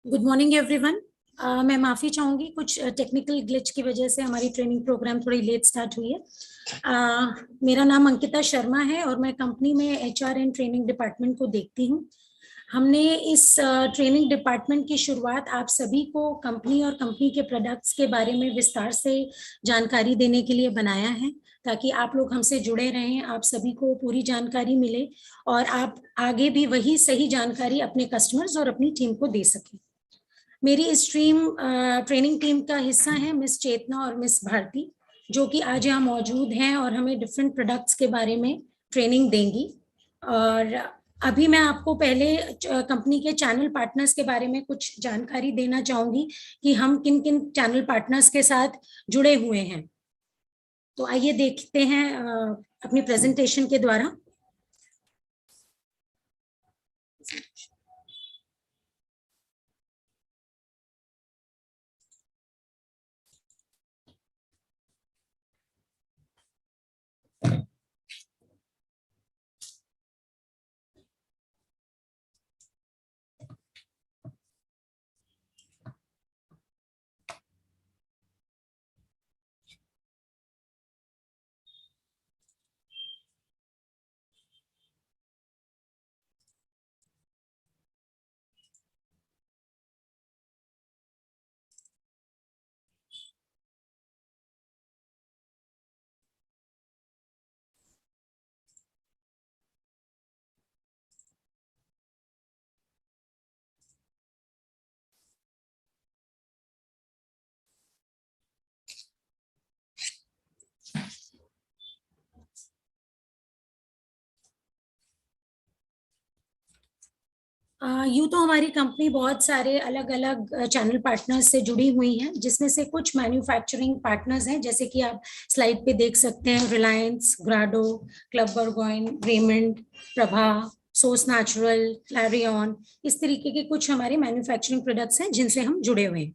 Good morning everyone. मैं माफ़ी चाहूँगी, कुछ टेक्निकल ग्लिच की वजह से हमारी ट्रेनिंग प्रोग्राम थोड़ी लेट स्टार्ट हुई है। मेरा नाम अंकिता शर्मा है और मैं कंपनी में एचआर एंड ट्रेनिंग डिपार्टमेंट को देखती हूँ। हमने इस ट्रेनिंग डिपार्टमेंट की शुरुआत आप सभी को कंपनी और कंपनी के प्रोडक्ट्स के बारे में विस्तार से जानकारी देने के लिए बनाया है, ताकि आप लोग हमसे जुड़े रहें, आप सभी को पूरी जानकारी मिले और आप आगे भी वही सही जानकारी अपने कस्टमर्स और अपनी टीम को दे सकें। मेरी इस ट्रेनिंग टीम का हिस्सा है मिस चेतना और मिस भारती, जो कि आज यहाँ मौजूद हैं और हमें डिफरेंट प्रोडक्ट्स के बारे में ट्रेनिंग देंगी। और अभी मैं आपको पहले कंपनी के चैनल पार्टनर्स के बारे में कुछ जानकारी देना चाहूंगी कि हम किन किन चैनल पार्टनर्स के साथ जुड़े हुए हैं। तो आइए देखते हैं अपनी प्रेजेंटेशन के द्वारा। यूँ तो हमारी कंपनी बहुत सारे अलग अलग चैनल पार्टनर्स से जुड़ी हुई हैं, जिसमें से कुछ मैन्युफैक्चरिंग पार्टनर्स हैं, जैसे कि आप स्लाइड पे देख सकते हैं, Reliance, Grado, club Burgoyne, Raymond, Prabha, source natural, Clarion. इस तरीके के कुछ हमारे मैन्युफैक्चरिंग प्रोडक्ट्स हैं जिनसे हम जुड़े हुए हैं।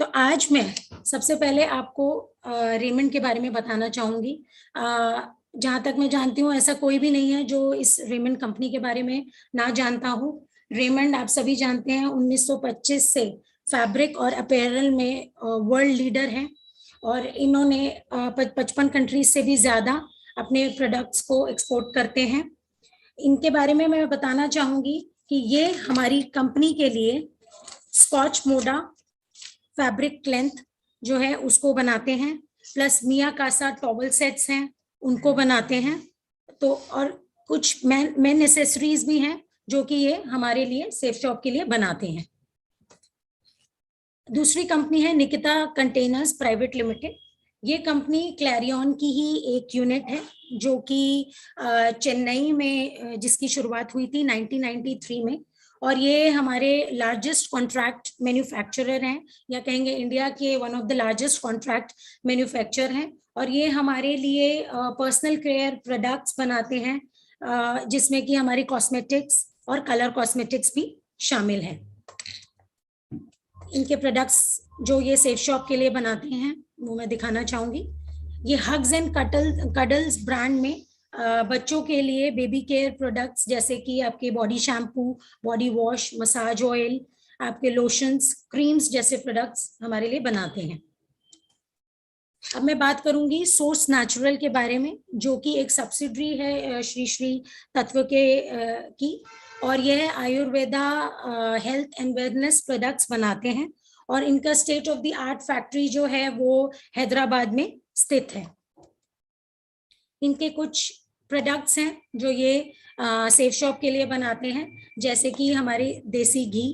तो आज मैं सबसे पहले आपको रेमंड के बारे में बताना चाहूंगी। जहाँ तक मैं जानती हूँ, ऐसा कोई भी नहीं है जो इस रेमंड कंपनी के बारे में ना जानता हो। रेमंड आप सभी जानते हैं 1925 से फैब्रिक और अपैरल में वर्ल्ड लीडर है और इन्होंने 55 कंट्रीज से भी ज्यादा अपने प्रोडक्ट्स को एक्सपोर्ट करते हैं। इनके बारे में मैं बताना चाहूंगी कि ये हमारी कंपनी के लिए स्कॉच मोडा फैब्रिक लेंथ जो है उसको बनाते हैं, प्लस मिया कासा टॉवल सेट्स हैं उनको बनाते हैं। तो और कुछ मेन एसेसरीज भी हैं जो कि ये हमारे लिए सेफ शॉप के लिए बनाते हैं। दूसरी कंपनी है निकिता कंटेनर्स प्राइवेट लिमिटेड। ये कंपनी क्लैरियन की ही एक यूनिट है, जो कि चेन्नई में जिसकी शुरुआत हुई थी 1993 में, और ये हमारे लार्जेस्ट कॉन्ट्रैक्ट मैन्युफैक्चरर हैं, या कहेंगे इंडिया के one of the largest contract manufacturer हैं। और ये हमारे लिए पर्सनल केयर प्रोडक्ट्स बनाते हैं, जिसमें कि हमारी कॉस्मेटिक्स और कलर कॉस्मेटिक्स भी शामिल हैं। इनके प्रोडक्ट्स जो ये सेफ शॉप के लिए बनाते हैं वो मैं दिखाना चाहूंगी। ये हग्स एंड कडल्स ब्रांड में बच्चों के लिए बेबी केयर प्रोडक्ट्स, जैसे कि आपके body shampoo, body wash, massage oil, आपके लोशंस, क्रीम्स जैसे प्रोडक्ट्स हमारे लिए बनाते हैं। अब मैं बात करूंगी सोर्स नेचुरल के बारे में, जो कि एक सब्सिडरी है श्री श्री तत्व के की, और यह Ayurveda health and wellness products बनाते हैं। और इनका state of the art factory जो है वो हैदराबाद में स्थित है। इनके कुछ प्रोडक्ट्स हैं जो ये सेफ शॉप के लिए बनाते हैं, जैसे कि हमारे देसी घी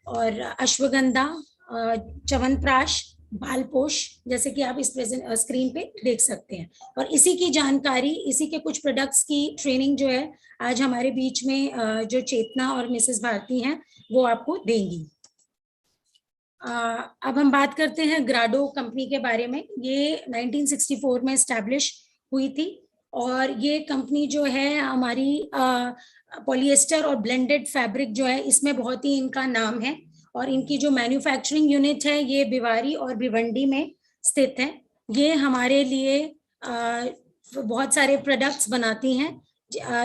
और अश्वगंधा, च्यवनप्राश, बालपोश, जैसे कि आप इस प्रेजेंट स्क्रीन पे देख सकते हैं। और इसी की जानकारी, इसी के कुछ प्रोडक्ट्स की ट्रेनिंग जो है आज हमारे बीच में जो चेतना और मिसेस भारती हैं वो आपको देंगी। अब हम बात करते हैं ग्राडो कंपनी के बारे में। ये 1964 में स्टैब्लिश हुई थी और ये कंपनी जो है हमारी पॉलिएस्टर और ब्लेंडेड फैब्रिक जो है इसमें बहुत ही इनका नाम है। और इनकी जो मैन्युफैक्चरिंग यूनिट है ये भिवारी और भिवंडी में स्थित है। ये हमारे लिए बहुत सारे प्रोडक्ट्स बनाती हैं।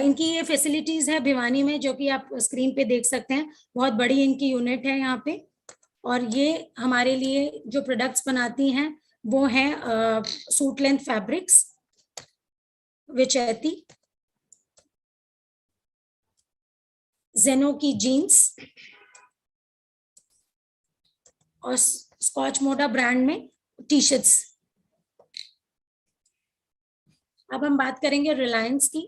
इनकी ये फैसिलिटीज है भिवानी में, जो कि आप स्क्रीन पे देख सकते हैं। बहुत बड़ी इनकी यूनिट है यहाँ पे। और ये हमारे लिए जो प्रोडक्ट्स बनाती हैं वो हैं सूट लेंथ फैब्रिक्स, विचैती, जेनो की जीन्स और स्कॉच मोडा ब्रांड में टी शर्ट्स। अब हम बात करेंगे रिलायंस की।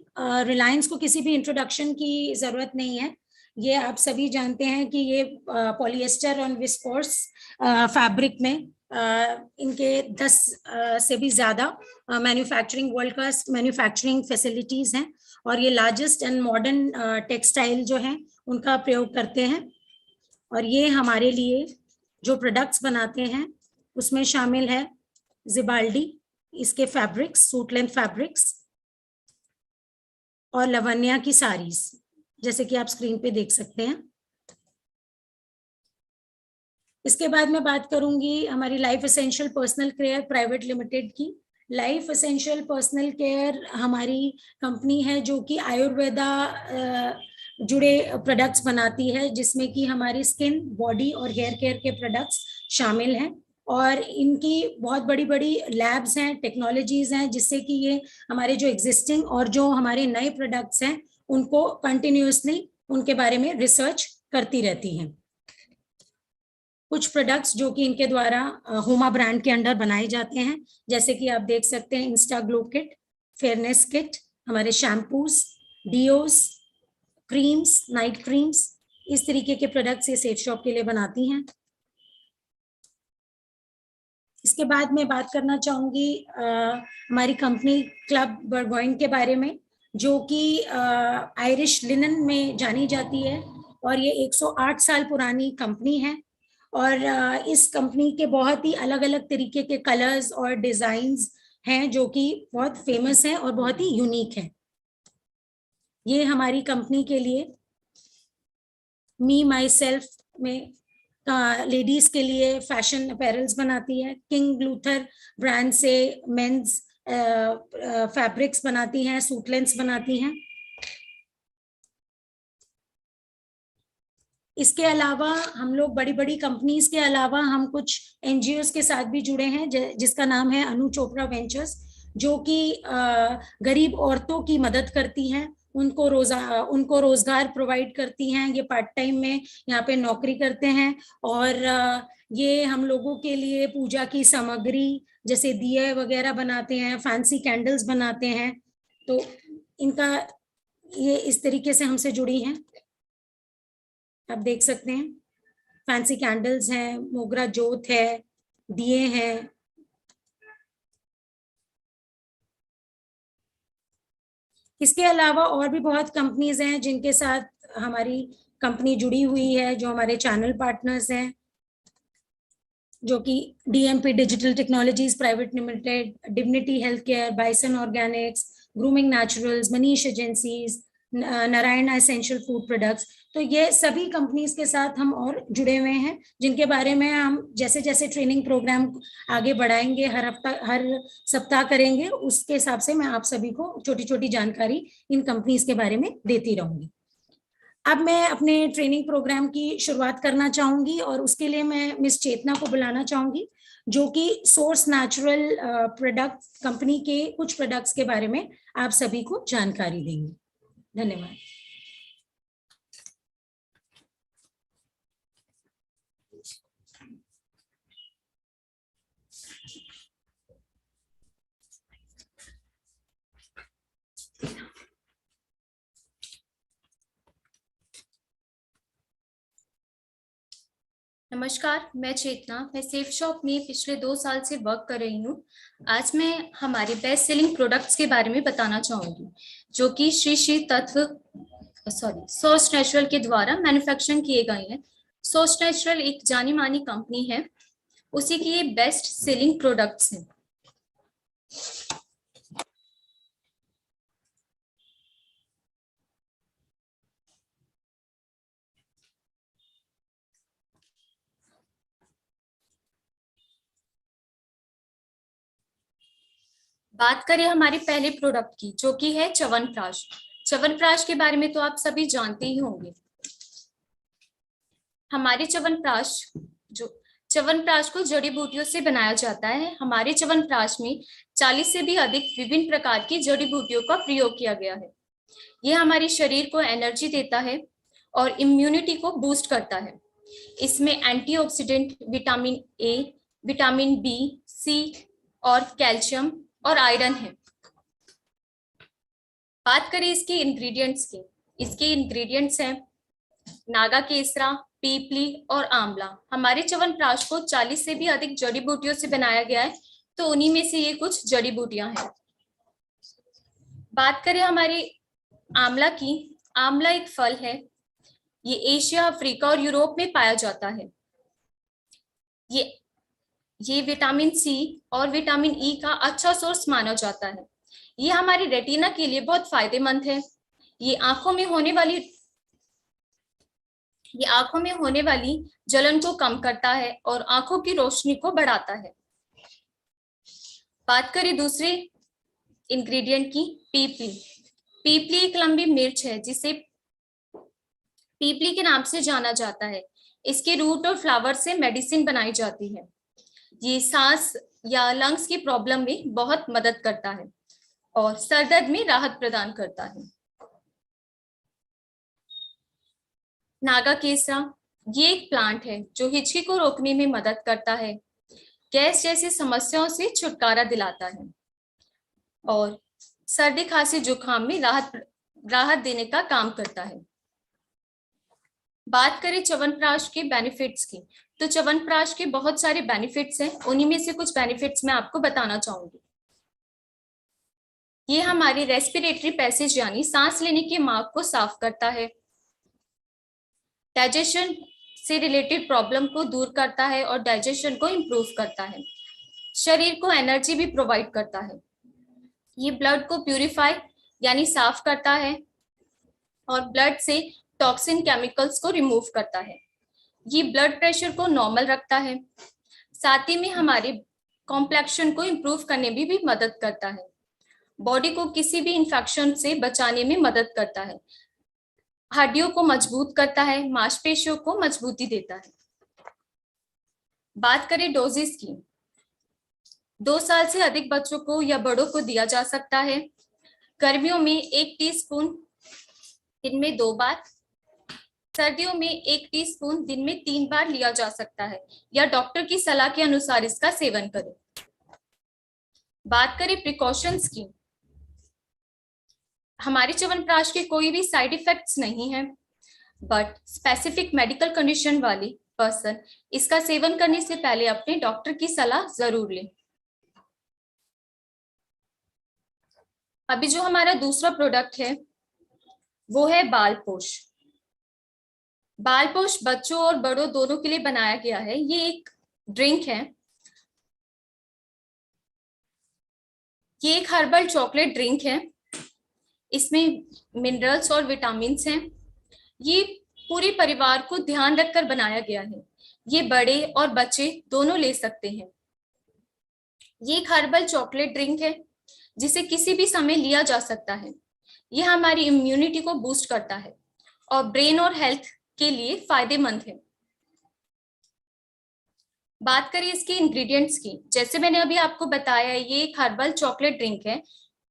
रिलायंस को किसी भी इंट्रोडक्शन की जरूरत नहीं है, ये आप सभी जानते हैं कि ये पॉलिएस्टर और विस्कोस फैब्रिक में इनके 10 से भी ज्यादा manufacturing, world class manufacturing facilities हैं और ये लार्जेस्ट एंड मॉडर्न टेक्सटाइल जो है उनका प्रयोग करते हैं। और ये हमारे लिए जो प्रोडक्ट्स बनाते हैं उसमें शामिल है जिबाल्डी, इसके फैब्रिक्स, सूट लेंथ फैब्रिक्स, और लवन्या की साड़ीज, जैसे कि आप स्क्रीन पे देख सकते हैं। इसके बाद मैं बात करूंगी हमारी life essential personal care private limited की। लाइफ एसेंशियल पर्सनल केयर हमारी कंपनी है जो कि आयुर्वेदा जुड़े प्रोडक्ट्स बनाती है, जिसमें कि हमारी स्किन, बॉडी और हेयर केयर के प्रोडक्ट्स शामिल हैं। और इनकी बहुत बड़ी बड़ी लैब्स हैं, टेक्नोलॉजीज हैं, जिससे कि ये हमारे जो एग्जिस्टिंग और जो हमारे नए प्रोडक्ट्स हैं उनको कंटिन्यूअसली उनके बारे में रिसर्च करती रहती हैं। कुछ प्रोडक्ट्स जो कि इनके द्वारा हुमा ब्रांड के अंडर बनाए जाते हैं, जैसे कि आप देख सकते हैं Insta glow kit, fairness kit, हमारे शैम्पूज, डियोस, क्रीम्स, नाइट क्रीम्स, इस तरीके के प्रोडक्ट्स ये सेफ शॉप के लिए बनाती हैं। इसके बाद मैं बात करना चाहूंगी हमारी कंपनी क्लब बर्गोइन के बारे में, जो कि आयरिश लिनन में जानी जाती है और ये 108 साल पुरानी कंपनी है। और इस कंपनी के बहुत ही अलग अलग तरीके के कलर्स और डिजाइन्स हैं जो कि बहुत फेमस हैं और बहुत ही यूनिक हैं। ये हमारी कंपनी के लिए मी माई सेल्फ में लेडीज के लिए फैशन अपैरल्स बनाती है, किंग लूथर ब्रांड से मेंस फैब्रिक्स बनाती हैं, सूट लेंस बनाती हैं। इसके अलावा हम लोग बड़ी बड़ी कंपनीज के अलावा हम कुछ एनजीओ के साथ भी जुड़े हैं, जिसका नाम है अनु चोपड़ा वेंचर्स, जो कि गरीब औरतों की मदद करती हैं, उनको रोजगार प्रोवाइड करती हैं। ये पार्ट टाइम में यहाँ पे नौकरी करते हैं और ये हम लोगों के लिए पूजा की सामग्री जैसे दिए वगैरह बनाते हैं, फैंसी कैंडल्स बनाते हैं। तो इनका ये इस तरीके से हमसे जुड़ी हैं, आप देख सकते हैं। फैंसी कैंडल्स हैं, मोगरा जोत है, दिए हैं। इसके अलावा और भी बहुत कंपनीज हैं जिनके साथ हमारी कंपनी जुड़ी हुई है, जो हमारे चैनल पार्टनर्स हैं, जो कि DMP digital technologies private limited, dignity health care, bison Organics, grooming naturals, Manish agencies, Narayan essential food products. तो ये सभी कंपनीज के साथ हम और जुड़े हुए हैं, जिनके बारे में हम जैसे जैसे ट्रेनिंग प्रोग्राम आगे बढ़ाएंगे, हर हफ्ता हर सप्ताह करेंगे, उसके हिसाब से मैं आप सभी को छोटी छोटी जानकारी इन कंपनीज के बारे में देती रहूंगी। अब मैं अपने ट्रेनिंग प्रोग्राम की शुरुआत करना चाहूंगी और उसके लिए मैं मिस चेतना को बुलाना चाहूंगी, जो कि सोर्स नेचुरल प्रोडक्ट कंपनी के कुछ प्रोडक्ट्स के बारे में आप सभी को जानकारी देंगी। धन्यवाद। नमस्कार, मैं चेतना। मैं सेफ शॉप में पिछले 2 साल से वर्क कर रही हूँ। आज मैं हमारे बेस्ट सेलिंग प्रोडक्ट्स के बारे में बताना चाहूंगी, जो कि श्री श्री तत्व सोर्स नेचुरल के द्वारा मैन्युफैक्चरिंग किए गए हैं। सोर्स नेचुरल एक जानी मानी कंपनी है, उसी की ये बेस्ट सेलिंग प्रोडक्ट्स हैं। बात करें हमारे पहले प्रोडक्ट की, जो कि है च्यवनप्राश। च्यवनप्राश के बारे में तो आप सभी जानते ही होंगे। हमारे च्यवनप्राश जो च्यवनप्राश को जड़ी बूटियों से बनाया जाता है। हमारे च्यवनप्राश में 40 से भी अधिक विभिन्न प्रकार की जड़ी बूटियों का प्रयोग किया गया है। यह हमारे शरीर को एनर्जी देता है और इम्यूनिटी को बूस्ट करता है। इसमें antioxidant, vitamin A, vitamin B, C और कैल्शियम और आयरन है। बात करें इसके इंग्रेडिएंट्स की, इसके इंग्रेडिएंट्स हैं नागा केसरा, पीपली और आंवला। हमारे च्यवनप्राश को 40 से भी अधिक जड़ी बूटियों से बनाया गया है, तो उन्हीं में से ये कुछ जड़ी बूटियां हैं। बात करें हमारे आंवला की, आंवला एक फल है। ये एशिया, अफ्रीका और यूरोप में पाया जाता है। ये विटामिन सी और विटामिन ई का अच्छा सोर्स माना जाता है। ये हमारी रेटिना के लिए बहुत फायदेमंद है। ये आंखों में होने वाली जलन को कम करता है और आंखों की रोशनी को बढ़ाता है। बात करें दूसरे इंग्रेडिएंट की, पीपली। पीपली एक लंबी मिर्च है जिसे पीपली के नाम से जाना जाता है। इसके रूट और फ्लावर से मेडिसिन बनाई जाती है। ये सांस या लंग्स की प्रॉब्लम में बहुत मदद करता है और सर दर्द में राहत प्रदान करता है। नागा केसरा, ये एक प्लांट है जो हिचकी को रोकने में मदद करता है, गैस जैसी समस्याओं से छुटकारा दिलाता है और सर्दी, खांसी, जुकाम में राहत देने का काम करता है। बात करें च्यवनप्राश के बेनिफिट्स की, तो च्यवनप्राश के बहुत सारे बेनिफिट्स हैं। उन्हीं में से कुछ बेनिफिट्स मैं आपको बताना चाहूंगी। ये हमारी रेस्पिरेटरी पैसेज यानी सांस लेने के मार्ग को साफ करता है, डाइजेशन से रिलेटेड प्रॉब्लम को दूर करता है और डाइजेशन को इम्प्रूव करता है, शरीर को एनर्जी भी प्रोवाइड करता है। ये ब्लड को प्यूरिफाई यानी साफ करता है और ब्लड से टॉक्सिन केमिकल्स को रिमूव करता है। ये ब्लड प्रेशर को नॉर्मल रखता है, साथ ही में हमारे कॉम्प्लेक्शन को इम्प्रूव करने में भी मदद करता है, बॉडी को किसी भी इंफेक्शन से बचाने में मदद करता है, हड्डियों को मजबूत करता है, मांसपेशियों को मजबूती देता है। बात करें डोजेस की, 2 साल से अधिक बच्चों को या बड़ों को दिया जा सकता है। गर्मियों में 1 टीस्पून दिन में 2 बार, सर्दियों में 1 टीस्पून दिन में 3 बार लिया जा सकता है या डॉक्टर की सलाह के अनुसार इसका सेवन करें। बात करें प्रिकॉशंस की, हमारे च्यवनप्राश के कोई भी साइड इफेक्ट्स नहीं है, बट स्पेसिफिक मेडिकल कंडीशन वाले पर्सन इसका सेवन करने से पहले अपने डॉक्टर की सलाह जरूर लें। अभी जो हमारा दूसरा प्रोडक्ट है वो है बालपोश। बालपोश बच्चों और बड़ों दोनों के लिए बनाया गया है। ये एक ड्रिंक है, ये एक हर्बल चॉकलेट ड्रिंक है। इसमें मिनरल्स और विटामिन्स हैं। ये पूरे परिवार को ध्यान रखकर बनाया गया है। ये बड़े और बच्चे दोनों ले सकते हैं। ये एक हर्बल चॉकलेट ड्रिंक है जिसे किसी भी समय लिया जा सकता है। यह हमारी इम्यूनिटी को बूस्ट करता है और ब्रेन और हेल्थ के लिए फायदेमंद है। बात करें इसके इंग्रेडिएंट्स की, जैसे मैंने अभी आपको बताया ये एक हर्बल चॉकलेट ड्रिंक है,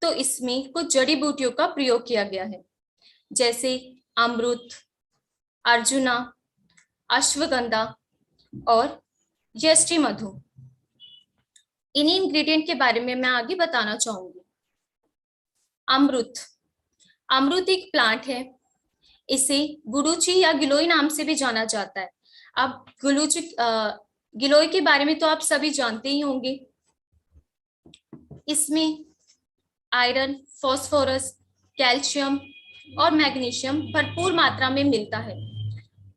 तो इसमें कुछ जड़ी बूटियों का प्रयोग किया गया है, जैसे अमृत, अर्जुना, अश्वगंधा और यष्टि मधु। इन्हीं इंग्रेडिएंट के बारे में मैं आगे बताना चाहूंगी। अमृत एक प्लांट है। इसे गुडुची या गिलोय नाम से भी जाना जाता है। अब गिलोय के बारे में तो आप सभी जानते ही होंगे। इसमें आयरन, फास्फोरस, कैल्शियम और मैग्नीशियम भरपूर मात्रा में मिलता है।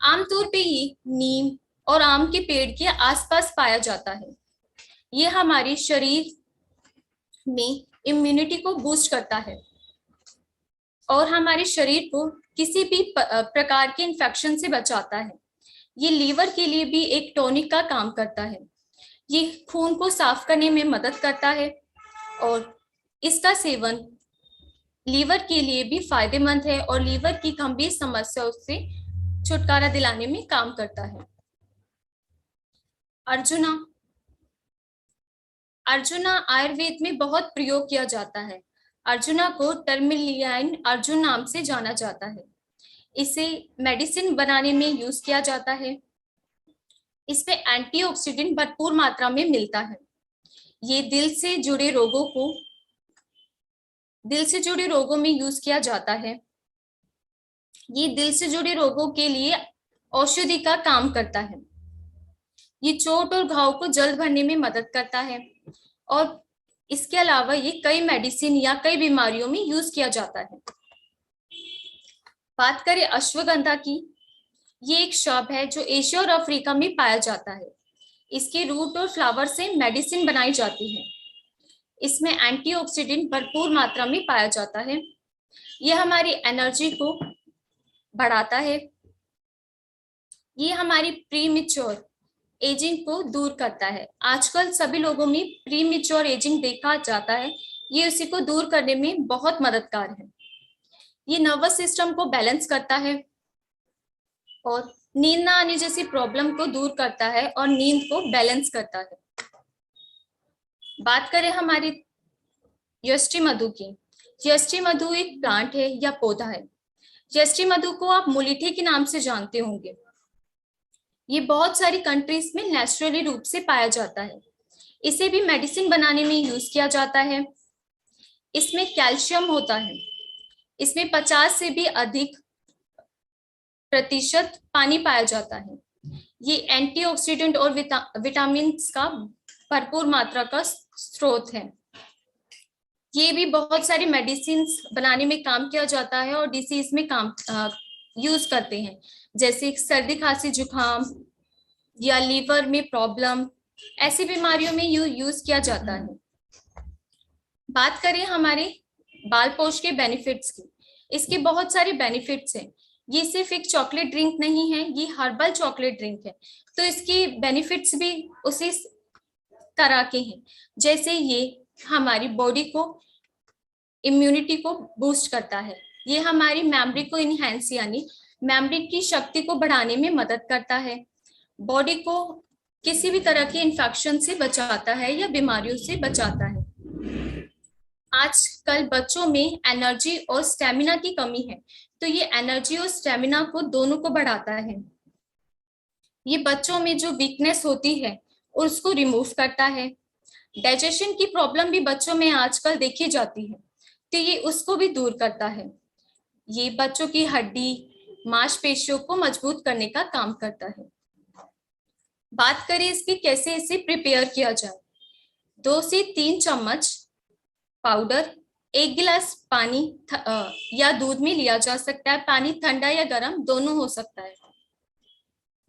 आमतौर पे ये नीम और आम के पेड़ के आसपास पाया जाता है। ये हमारे शरीर में इम्यूनिटी को बूस्ट करता है और हमारे शरीर को किसी भी प्रकार के इन्फेक्शन से बचाता है। ये लीवर के लिए भी एक टॉनिक का काम करता है। ये खून को साफ करने में मदद करता है और इसका सेवन लीवर के लिए भी फायदेमंद है और लीवर की गंभीर समस्याओं से छुटकारा दिलाने में काम करता है। अर्जुना। अर्जुना आयुर्वेद में बहुत प्रयोग किया जाता है। अर्जुना को टर्मिलियन अर्जुन नाम से जाना जाता है। इसे मेडिसिन बनाने में यूज किया जाता है। इसमें एंटीऑक्सीडेंट भरपूर मात्रा में मिलता है। ये दिल से जुड़े रोगों में यूज किया जाता है। ये दिल से जुड़े रोगों के लिए औषधि का काम करता है। ये चोट और घाव को जल्द भरने में मदद करता है और इसके अलावा ये कई मेडिसिन या कई बीमारियों में यूज किया जाता है। बात करें अश्वगंधा की, ये एक श्रब है जो एशिया और अफ्रीका में पाया जाता है। इसके रूट और फ्लावर से मेडिसिन बनाई जाती है। इसमें एंटीऑक्सीडेंट भरपूर मात्रा में पाया जाता है। यह हमारी एनर्जी को बढ़ाता है। ये हमारी प्रीमेच्योर एजिंग को दूर करता है। आजकल सभी लोगों में प्रीमेच्योर एजिंग देखा जाता है। ये उसी को दूर करने में बहुत मददगार है। ये नर्वस सिस्टम को बैलेंस करता है और नींद ना आने जैसी प्रॉब्लम को दूर करता है और नींद को बैलेंस करता है। बात करें हमारी यष्टि मधु की। यष्टि मधु एक प्लांट है या पौधा है। यष्टि मधु को आप मुलीठी के नाम से जानते होंगे। ये बहुत सारी कंट्रीज में नेचुरली रूप से पाया जाता है। इसे भी मेडिसिन बनाने में यूज किया जाता है। इसमें कैल्शियम होता है। इसमें 50 से भी अधिक प्रतिशत पानी पाया जाता है। ये एंटीऑक्सीडेंट और विटामिन का भरपूर मात्रा का स्रोत है। ये भी बहुत सारी मेडिसिन बनाने में काम किया जाता है और डिसीज में काम यूज करते हैं, जैसे सर्दी खांसी जुकाम या लीवर में प्रॉब्लम, ऐसी बीमारियों में यूज किया जाता है। बात करें हमारे बाल पोष के बेनिफिट्स की। इसके बहुत सारे बेनिफिट्स हैं। ये सिर्फ एक चॉकलेट ड्रिंक नहीं है, ये हर्बल चॉकलेट ड्रिंक है। तो इसके बेनिफिट्स भी उसी तरह के हैं। जैसे ये हमारी बॉडी को, इम्यूनिटी को बूस्ट करता है। ये हमारी मेमोरी को इनहेंस यानी मेमोरी की शक्ति को बढ़ाने में मदद करता है। बॉडी को किसी भी तरह के इन्फेक्शन से बचाता है या बीमारियों से बचाता है। आजकल बच्चों में एनर्जी और स्टेमिना की कमी है, तो ये एनर्जी और स्टेमिना को दोनों को बढ़ाता है। ये बच्चों में जो वीकनेस होती है उसको रिमूव करता है। डाइजेशन की प्रॉब्लम भी बच्चों में आजकल देखी जाती है, तो ये उसको भी दूर करता है। ये बच्चों की हड्डी मांसपेशियों को मजबूत करने का काम करता है। बात करें इसकी कैसे इसे प्रिपेयर किया जाए। 2 से 3 चम्मच पाउडर 1 गिलास पानी या दूध में लिया जा सकता है। पानी ठंडा या गर्म दोनों हो सकता है।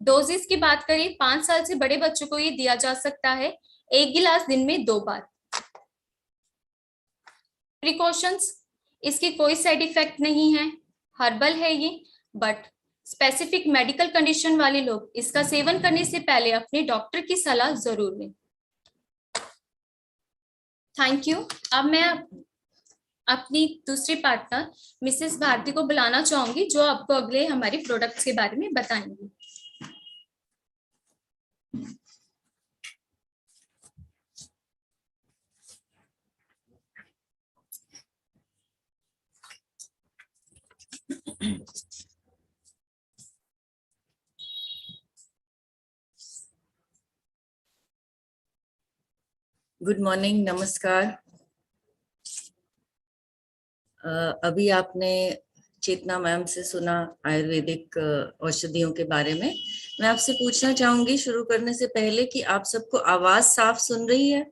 डोजेस की बात करें, 5 साल से बड़े बच्चों को ये दिया जा सकता है 1 गिलास दिन में 2 बार। प्रिकॉशंस, इसकी कोई साइड इफेक्ट नहीं है, हर्बल है ये, बट स्पेसिफिक मेडिकल कंडीशन वाले लोग इसका सेवन करने से पहले अपने डॉक्टर की सलाह जरूर लें। Thank you. अब मैं अपनी दूसरी पार्टनर मिसेस भारती को बुलाना चाहूंगी, जो आपको अगले हमारे प्रोडक्ट्स के बारे में बताएंगी। गुड मॉर्निंग, नमस्कार। अभी आपने चेतना मैम से सुना आयुर्वेदिक औषधियों के बारे में। मैं आपसे पूछना चाहूंगी शुरू करने से पहले कि आप सबको आवाज साफ सुन रही है?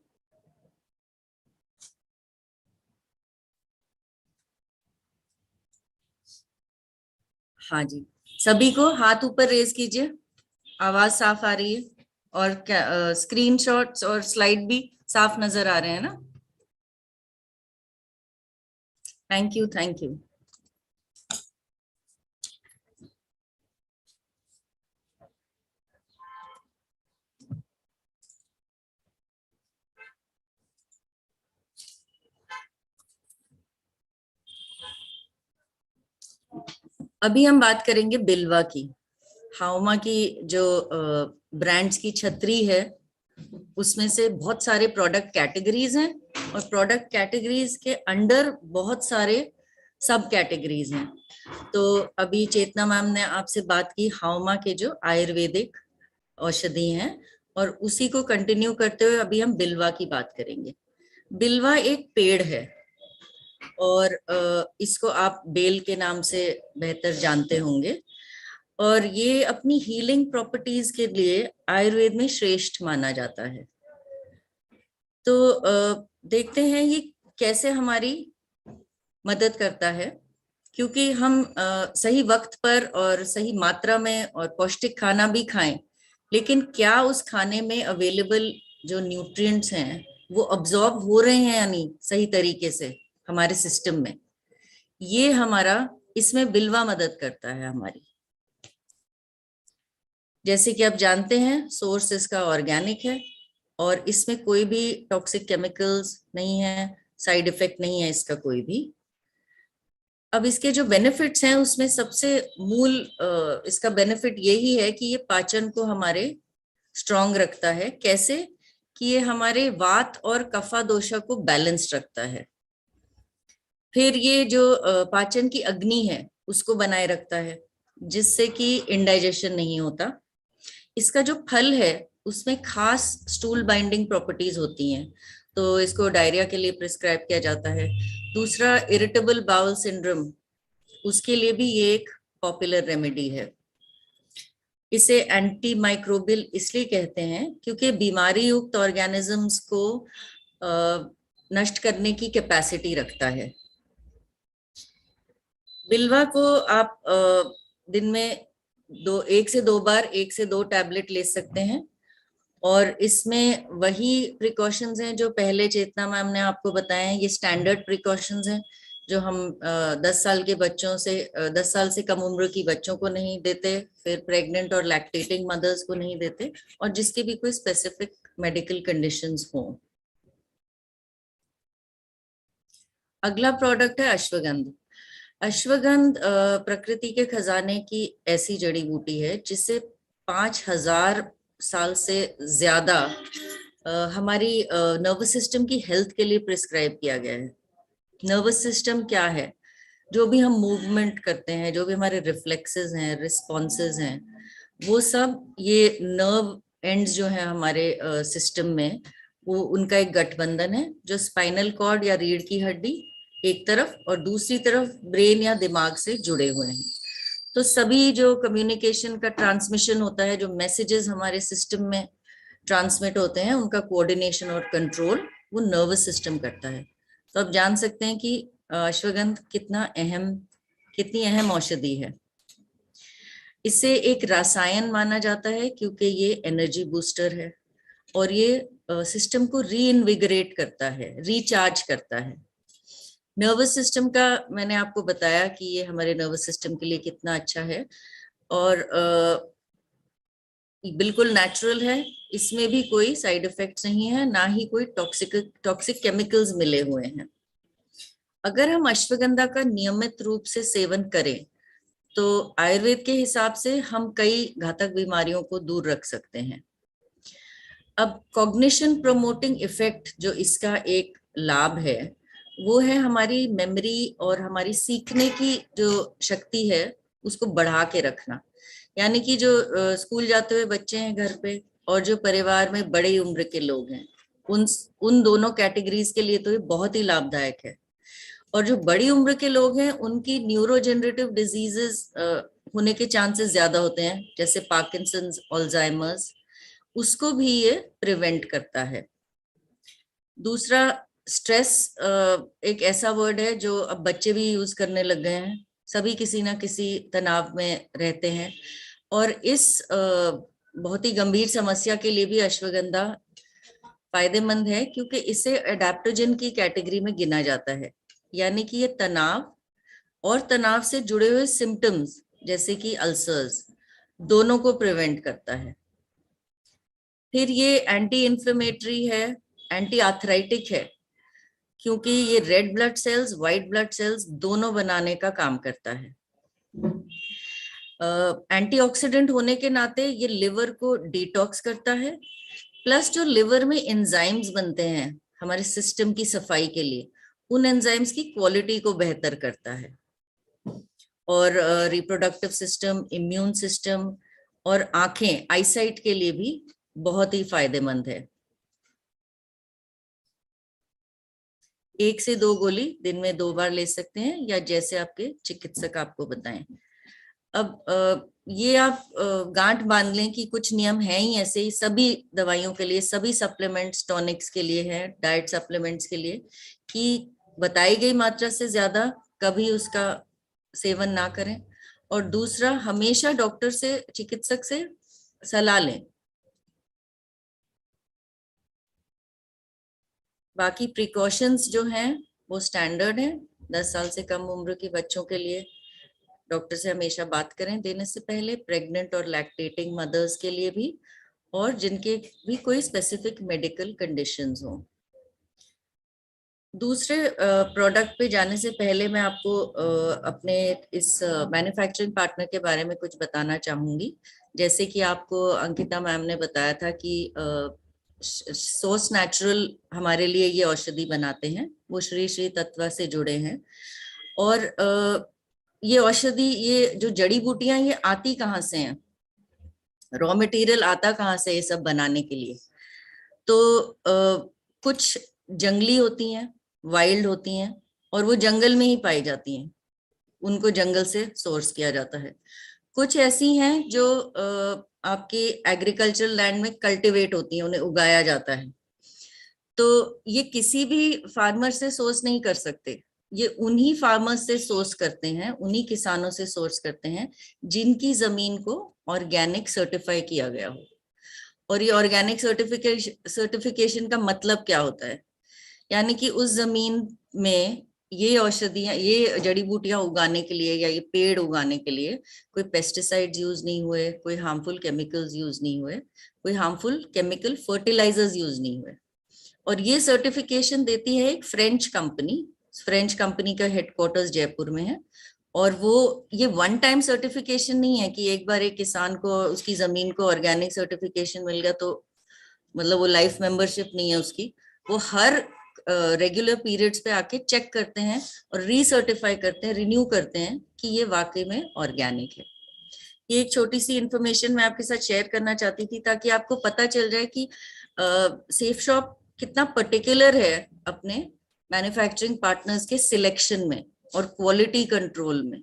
हाँ जी, सभी को हाथ ऊपर रेज कीजिए। आवाज साफ आ रही है और स्क्रीनशॉट्स और स्लाइड भी साफ नजर आ रहे हैं ना? Thank you, thank you. अभी हम बात करेंगे बिल्वा की। हाउमा की जो ब्रांड्स की छतरी है उसमें से बहुत सारे प्रोडक्ट कैटेगरीज हैं और प्रोडक्ट कैटेगरीज के अंडर बहुत सारे सब कैटेगरीज हैं। तो अभी चेतना मैम ने आपसे बात की हाउमा के जो आयुर्वेदिक औषधि हैं, और उसी को कंटिन्यू करते हुए अभी हम बिल्वा की बात करेंगे। बिल्वा एक पेड़ है और इसको आप बेल के नाम से बेहतर जानते होंगे, और ये अपनी हीलिंग प्रॉपर्टीज के लिए आयुर्वेद में श्रेष्ठ माना जाता है। तो देखते हैं ये कैसे हमारी मदद करता है, क्योंकि हम सही वक्त पर और सही मात्रा में और पौष्टिक खाना भी खाएं, लेकिन क्या उस खाने में अवेलेबल जो न्यूट्रिएंट्स हैं वो अब्सॉर्ब हो रहे हैं या नहीं सही तरीके से हमारे सिस्टम में, ये हमारा इसमें बिल्वा मदद करता है हमारी। जैसे कि आप जानते हैं सोर्स इसका ऑर्गेनिक है और इसमें कोई भी टॉक्सिक केमिकल्स नहीं है, साइड इफेक्ट नहीं है इसका कोई भी। अब इसके जो बेनिफिट्स हैं उसमें सबसे मूल इसका बेनिफिट यही है कि ये पाचन को हमारे स्ट्रांग रखता है। कैसे? कि ये हमारे वात और कफा दोषा को बैलेंस रखता है। फिर ये जो पाचन की अग्नि है उसको बनाए रखता है, जिससे कि इंडाइजेशन नहीं होता। इसका जो फल है उसमें खास स्टूल बाइंडिंग प्रॉपर्टीज होती हैं, तो इसको डायरिया के लिए प्रिस्क्राइब किया जाता है। दूसरा, इरिटेबल बाउल सिंड्रोम, उसके लिए भी ये एक पॉपुलर रेमेडी है। इसे एंटी माइक्रोबियल इसलिए कहते हैं क्योंकि बीमारी युक्त ऑर्गेनिजम्स को नष्ट करने की कैपेसिटी रखता है। बिल्वा को आप दिन में 1 से 2 बार 1 से 2 टैबलेट ले सकते हैं, और इसमें वही प्रिकॉशंस हैं जो पहले चेतना मैम ने आपको बताए हैं। ये स्टैंडर्ड प्रिकॉशंस हैं जो हम 10 साल के बच्चों से 10 साल से कम उम्र की बच्चों को नहीं देते, फिर प्रेग्नेंट और लैक्टेटिंग मदर्स को नहीं देते, और जिसकी भी कोई स्पेसिफिक मेडिकल कंडीशंस हो। अगला प्रोडक्ट है अश्वगंध। अश्वगंध प्रकृति के खजाने की ऐसी जड़ी बूटी है जिसे 5000 साल से ज्यादा हमारी नर्वस सिस्टम की हेल्थ के लिए प्रिस्क्राइब किया गया है। नर्वस सिस्टम क्या है? जो भी हम मूवमेंट करते हैं, जो भी हमारे रिफ्लेक्सेस हैं, रिस्पॉन्सेज हैं, वो सब ये नर्व एंड्स जो है हमारे सिस्टम में, वो उनका एक गठबंधन है जो स्पाइनल कॉर्ड या रीढ़ की हड्डी एक तरफ और दूसरी तरफ ब्रेन या दिमाग से जुड़े हुए हैं। तो सभी जो कम्युनिकेशन का ट्रांसमिशन होता है, जो मैसेजेस हमारे सिस्टम में ट्रांसमिट होते हैं, उनका कोऑर्डिनेशन और कंट्रोल वो नर्वस सिस्टम करता है। तो आप जान सकते हैं कि अश्वगंध कितनी अहम औषधि है। इसे एक रसायन माना जाता है क्योंकि ये एनर्जी बूस्टर है और ये सिस्टम को रीइनविगरेट करता है, रिचार्ज करता है। नर्वस सिस्टम का मैंने आपको बताया कि ये हमारे नर्वस सिस्टम के लिए कितना अच्छा है, और बिल्कुल नेचुरल है। इसमें भी कोई साइड इफेक्ट्स नहीं है, ना ही कोई टॉक्सिक केमिकल्स मिले हुए हैं। अगर हम अश्वगंधा का नियमित रूप से सेवन करें तो आयुर्वेद के हिसाब से हम कई घातक बीमारियों को दूर रख सकते हैं। अब कॉग्निशन प्रोमोटिंग इफेक्ट जो इसका एक लाभ है वो है हमारी मेमोरी और हमारी सीखने की जो शक्ति है उसको बढ़ा के रखना। यानी कि जो स्कूल जाते हुए बच्चे हैं घर पे और जो परिवार में बड़े उम्र के लोग हैं, उन दोनों कैटेगरीज के लिए तो ये बहुत ही लाभदायक है। और जो बड़ी उम्र के लोग हैं उनकी न्यूरोजेनरेटिव डिजीजेस होने के चांसेस ज्यादा होते हैं, जैसे पार्किंसंस, अल्जाइमर्स, उसको भी ये प्रिवेंट करता है। दूसरा, स्ट्रेस एक ऐसा वर्ड है जो अब बच्चे भी यूज करने लग गए हैं। सभी किसी ना किसी तनाव में रहते हैं, और इस बहुत ही गंभीर समस्या के लिए भी अश्वगंधा फायदेमंद है क्योंकि इसे एडेप्टोजन की कैटेगरी में गिना जाता है। यानी कि ये तनाव और तनाव से जुड़े हुए सिम्टम्स जैसे कि अल्सर्स दोनों को प्रिवेंट करता है। फिर ये एंटी इन्फ्लेमेटरी है, एंटी आर्थराइटिक है क्योंकि ये red blood cells, white blood cells दोनों बनाने का काम करता है। एंटीऑक्सीडेंट होने के नाते ये लिवर को डिटॉक्स करता है, प्लस जो लिवर में एंजाइम्स बनते हैं हमारे सिस्टम की सफाई के लिए, उन एंजाइम्स की क्वालिटी को बेहतर करता है। और रिप्रोडक्टिव सिस्टम, इम्यून सिस्टम और आंखें, आईसाइट के लिए भी बहुत ही फायदेमंद है। 1 से 2 गोली दिन में 2 बार ले सकते हैं, या जैसे आपके चिकित्सक आपको बताएं। अब ये आप गांठ बांध लें कि कुछ नियम हैं ही ऐसे ही सभी दवाइयों के लिए, सभी सप्लीमेंट्स, टॉनिक्स के लिए है, डाइट सप्लीमेंट्स के लिए, कि बताई गई मात्रा से ज्यादा कभी उसका सेवन ना करें। और दूसरा, हमेशा डॉक्टर से, चिकित्सक से सलाह लें। बाकी प्रिकॉशंस जो हैं वो स्टैंडर्ड हैं। 10 साल से कम उम्र के बच्चों के लिए डॉक्टर से हमेशा बात करें देने से पहले, प्रेग्नेंट और लैक्टेटिंग मदर्स के लिए भी, और जिनके भी कोई स्पेसिफिक मेडिकल कंडीशंस हो। दूसरे प्रोडक्ट पे जाने से पहले मैं आपको अपने इस मैन्युफैक्चरिंग पार्टनर के बारे में कुछ बताना चाहूंगी। जैसे कि आपको अंकिता मैम ने बताया था कि सोर्स नेचुरल हमारे लिए ये औषधि बनाते हैं, वो श्री श्री तत्व से जुड़े हैं। और ये औषधि, ये जो जड़ी बूटियां, ये आती कहाँ से हैं, रॉ मटेरियल आता कहाँ से ये सब बनाने के लिए? तो कुछ जंगली होती हैं, वाइल्ड होती हैं, और वो जंगल में ही पाई जाती हैं, उनको जंगल से सोर्स किया जाता है। कुछ ऐसी हैं जो आपके एग्रीकल्चरल लैंड में कल्टीवेट होती हैं, उन्हें उगाया जाता है। तो ये किसी भी फार्मर से सोर्स नहीं कर सकते, ये उन्हीं फार्मर्स से सोर्स करते हैं, उन्हीं किसानों से सोर्स करते हैं जिनकी जमीन को ऑर्गेनिक सर्टिफाई किया गया हो। और ये ऑर्गेनिक सर्टिफिकेशन का मतलब क्या होता है? यानी कि उस जमीन में ये औषधियां, ये जड़ी बूटियां उगाने के लिए या ये पेड़ उगाने के लिए कोई पेस्टिसाइड्स यूज नहीं हुए, कोई हार्मफुल केमिकल्स यूज नहीं हुए, कोई हार्मफुल केमिकल फर्टिलाइजर्स यूज नहीं हुए। और ये सर्टिफिकेशन देती है एक फ्रेंच कंपनी। फ्रेंच कंपनी का हेडक्वार्टर्स जयपुर में है। और वो, ये वन टाइम सर्टिफिकेशन नहीं है कि एक बार एक किसान को उसकी जमीन को ऑर्गेनिक सर्टिफिकेशन मिल गया तो मतलब वो लाइफ मेंबरशिप नहीं है उसकी। वो हर रेगुलर पीरियड्स पे आके चेक करते हैं और रीसर्टिफाई करते हैं, रिन्यू करते हैं कि ये वाकई में ऑर्गेनिक है। ये एक छोटी सी इंफॉर्मेशन मैं आपके साथ शेयर करना चाहती थी ताकि आपको पता चल जाए कि सेफ शॉप कितना पर्टिकुलर है अपने मैन्युफैक्चरिंग पार्टनर्स के सिलेक्शन में और क्वालिटी कंट्रोल में।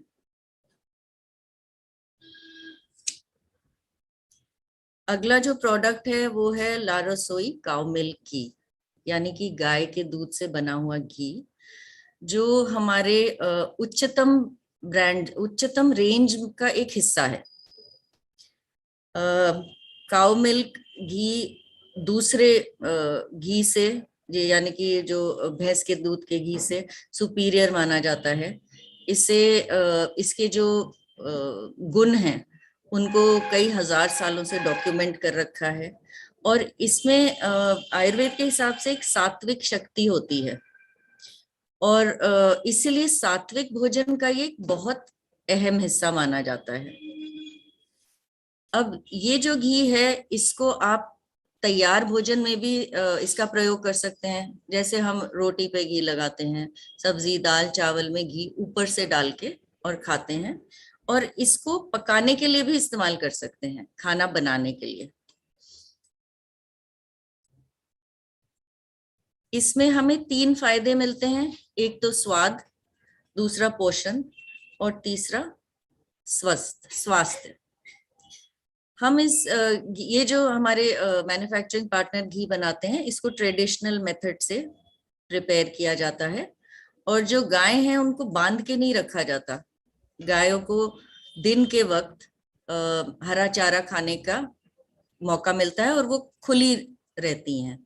अगला जो प्रोडक्ट है वो है ला रसोई काउ मिल्क घी, यानी कि गाय के दूध से बना हुआ घी, जो हमारे उच्चतम ब्रांड, उच्चतम रेंज का एक हिस्सा है। काउ मिल्क घी दूसरे घी से, यानी कि जो भैंस के दूध के घी से सुपीरियर माना जाता है। इससे इसके जो गुण हैं उनको कई हजार सालों से डॉक्यूमेंट कर रखा है। और इसमें आयुर्वेद के हिसाब से एक सात्विक शक्ति होती है, और इसीलिए सात्विक भोजन का ये एक बहुत अहम हिस्सा माना जाता है। अब ये जो घी है, इसको आप तैयार भोजन में भी इसका प्रयोग कर सकते हैं। जैसे हम रोटी पे घी लगाते हैं, सब्जी, दाल, चावल में घी ऊपर से डाल के और खाते हैं। और इसको पकाने के लिए भी इस्तेमाल कर सकते हैं, खाना बनाने के लिए। इसमें हमें 3 फायदे मिलते हैं। एक तो स्वाद, दूसरा पोषण, और तीसरा स्वास्थ्य। हम ये जो हमारे मैन्युफैक्चरिंग पार्टनर घी बनाते हैं, इसको ट्रेडिशनल मेथड से प्रिपेयर किया जाता है। और जो गाय हैं उनको बांध के नहीं रखा जाता। गायों को दिन के वक्त हरा चारा खाने का मौका मिलता है और वो खुली रहती हैं।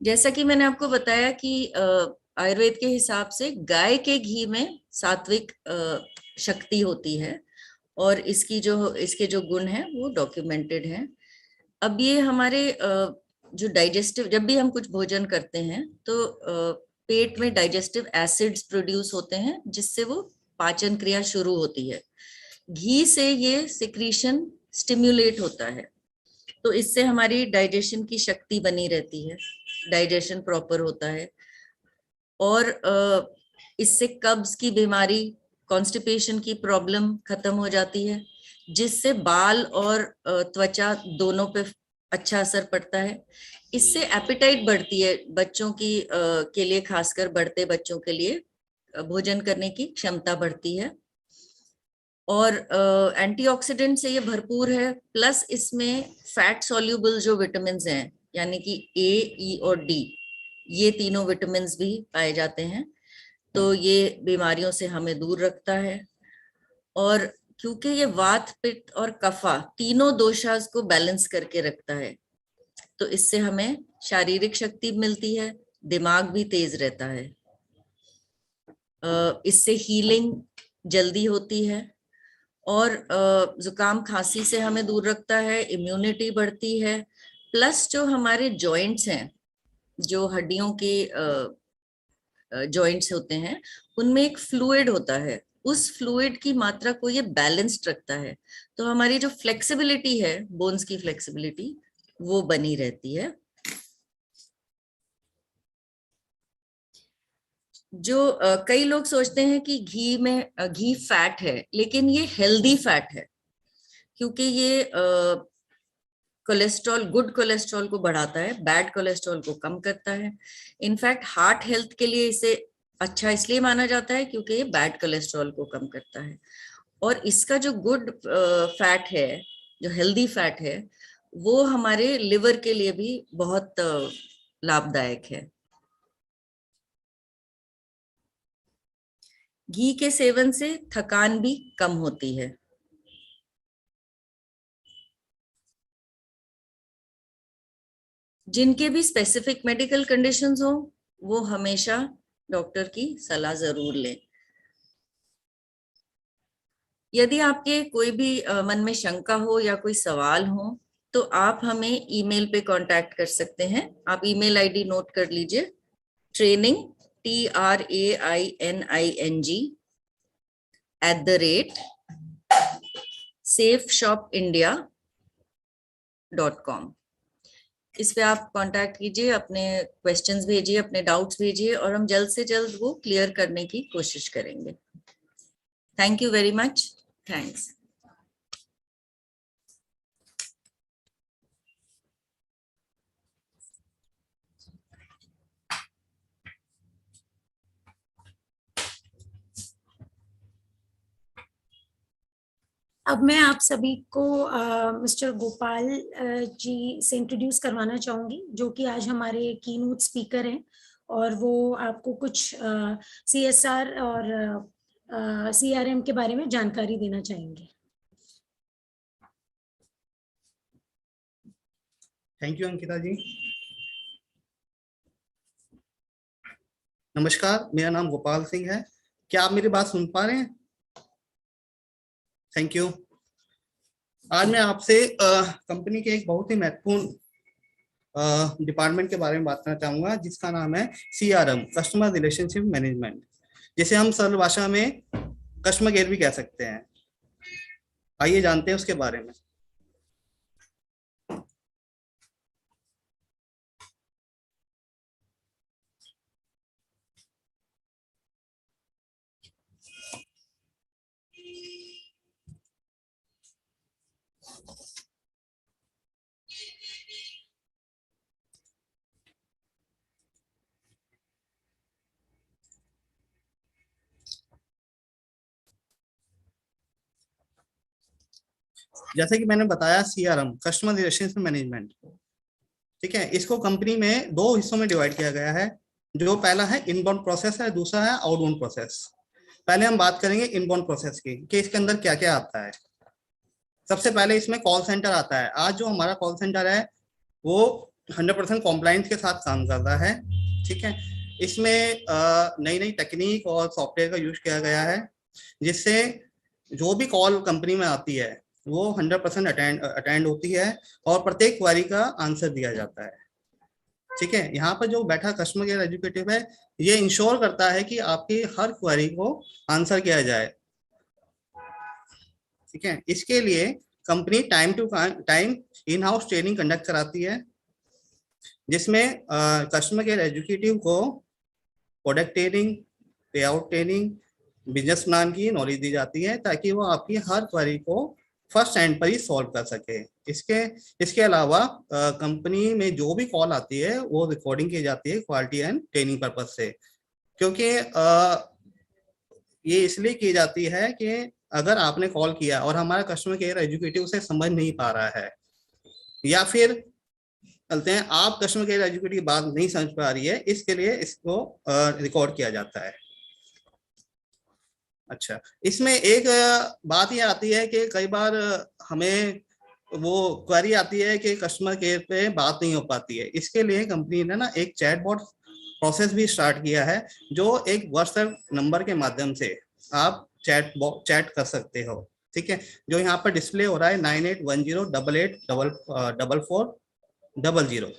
जैसा कि मैंने आपको बताया कि आयुर्वेद के हिसाब से गाय के घी में सात्विक शक्ति होती है, और इसके जो गुण हैं वो डॉक्यूमेंटेड हैं। अब ये हमारे जो डाइजेस्टिव, जब भी हम कुछ भोजन करते हैं तो पेट में डाइजेस्टिव एसिड्स प्रोड्यूस होते हैं जिससे वो पाचन क्रिया शुरू होती है। घी से ये सिक्रीशन स्टिम्युलेट होता है, तो इससे हमारी डाइजेशन की शक्ति बनी रहती है, डाइजेशन प्रॉपर होता है। और इससे कब्ज की बीमारी, कॉन्स्टिपेशन की प्रॉब्लम खत्म हो जाती है, जिससे बाल और त्वचा दोनों पे अच्छा असर पड़ता है। इससे एपेटाइट बढ़ती है बच्चों की के लिए, खासकर बढ़ते बच्चों के लिए भोजन करने की क्षमता बढ़ती है। और एंटीऑक्सीडेंट से ये भरपूर है, प्लस इसमें फैट सॉल्यूबल जो विटामिन हैं, यानी कि ए, ई और डी, ये तीनों विटामिन भी पाए जाते हैं, तो ये बीमारियों से हमें दूर रखता है। और क्योंकि ये वात, पित्त और कफा तीनों दोषास को बैलेंस करके रखता है, तो इससे हमें शारीरिक शक्ति मिलती है, दिमाग भी तेज रहता है। इससे हीलिंग जल्दी होती है, और जुकाम खांसी से हमें दूर रखता है, इम्यूनिटी बढ़ती है। प्लस जो हमारे जॉइंट्स हैं, जो हड्डियों के जॉइंट्स होते हैं, उनमें एक फ्लूइड होता है, उस फ्लूइड की मात्रा को ये बैलेंस्ड रखता है, तो हमारी जो फ्लेक्सिबिलिटी है, बोन्स की फ्लेक्सिबिलिटी, वो बनी रहती है। जो कई लोग सोचते हैं कि घी फैट है, लेकिन ये हेल्दी फैट है, क्योंकि ये कोलेस्ट्रॉल, गुड कोलेस्ट्रॉल को बढ़ाता है, बैड कोलेस्ट्रॉल को कम करता है। इनफैक्ट हार्ट हेल्थ के लिए इसे अच्छा इसलिए माना जाता है क्योंकि ये बैड कोलेस्ट्रॉल को कम करता है। और इसका जो गुड फैट है, जो हेल्दी फैट है, वो हमारे लिवर के लिए भी बहुत लाभदायक है। घी के सेवन से थकान भी कम होती है। जिनके भी स्पेसिफिक मेडिकल कंडीशंस हो, वो हमेशा डॉक्टर की सलाह जरूर लें। यदि आपके कोई भी मन में शंका हो या कोई सवाल हो, तो आप हमें ईमेल पे कांटेक्ट कर सकते हैं। आप ईमेल आईडी नोट कर लीजिए, training training@safeshopindia.com। इस पे आप कांटेक्ट कीजिए, अपने क्वेश्चंस भेजिए, अपने डाउट्स भेजिए, और हम जल्द से जल्द वो क्लियर करने की कोशिश करेंगे। Thank you very much. Thanks. अब मैं आप सभी को मिस्टर गोपाल जी से इंट्रोड्यूस करवाना चाहूंगी, जो कि आज हमारे कीनोट स्पीकर हैं, और वो आपको कुछ CSR और CRM के बारे में जानकारी देना चाहेंगे। थैंक यू अंकिता जी। नमस्कार, मेरा नाम गोपाल सिंह है। क्या आप मेरी बात सुन पा रहे हैं? Thank you. आज मैं आपसे कंपनी के एक बहुत ही महत्वपूर्ण डिपार्टमेंट के बारे में बात करना चाहूंगा, जिसका नाम है CRM, कस्टमर रिलेशनशिप मैनेजमेंट, जिसे हम सरल भाषा में कस्टमर केयर भी कह सकते हैं। आइए जानते हैं उसके बारे में। जैसे कि मैंने बताया, CRM, कस्टमर रिलेशनशिप मैनेजमेंट, ठीक है, इसको कंपनी में दो हिस्सों में डिवाइड किया गया है। जो पहला है इनबाउंड प्रोसेस है, दूसरा है आउटबाउंड प्रोसेस। पहले हम बात करेंगे इनबाउंड प्रोसेस की, कि इसके अंदर क्या क्या आता है। सबसे पहले इसमें कॉल सेंटर आता है। आज जो हमारा कॉल सेंटर है वो 100% कॉम्प्लायंस के साथ काम करता है, ठीक है। इसमें नई नई टेक्निक और सॉफ्टवेयर का यूज किया गया है, जिससे जो भी कॉल कंपनी में आती है वो 100% अटेंड होती है, और प्रत्येक क्वेरी का आंसर दिया जाता है। ठीक है, यहाँ पर जो बैठा कस्टमर केयर एग्जीक्यूटिव है, ये इंश्योर करता है कि आपकी हर क्वेरी को आंसर किया जाए। ठीक है, इसके लिए company time to time in house training conduct कराती है, जिसमें कस्टमर केयर एग्जीक्यूटिव को product training, pay out training, business plan की नॉलेज दी जाती है, ताकि वो आपकी हर क्वेरी को फर्स्ट हैंड पर ही सॉल्व कर सके। इसके अलावा कंपनी में जो भी कॉल आती है वो रिकॉर्डिंग की जाती है क्वालिटी एंड ट्रेनिंग पर्पज से, क्योंकि ये इसलिए की जाती है कि अगर आपने कॉल किया और हमारा कस्टमर केयर एग्जीक्यूटिव उसे समझ नहीं पा रहा है, या फिर चलते हैं आप कस्टमर केयर एग्जीक्यूटिव की बात नहीं समझ पा रही है, इसके लिए इसको रिकॉर्ड किया जाता है। अच्छा, इसमें एक बात ये आती है कि कई बार हमें वो क्वेरी आती है कि कस्टमर केयर पे बात नहीं हो पाती है। इसके लिए कंपनी ने ना एक चैटबॉट प्रोसेस भी स्टार्ट किया है, जो एक व्हाट्सएप नंबर के माध्यम से आप चैट कर सकते हो। ठीक है, जो यहाँ पर डिस्प्ले हो रहा है 9810884400।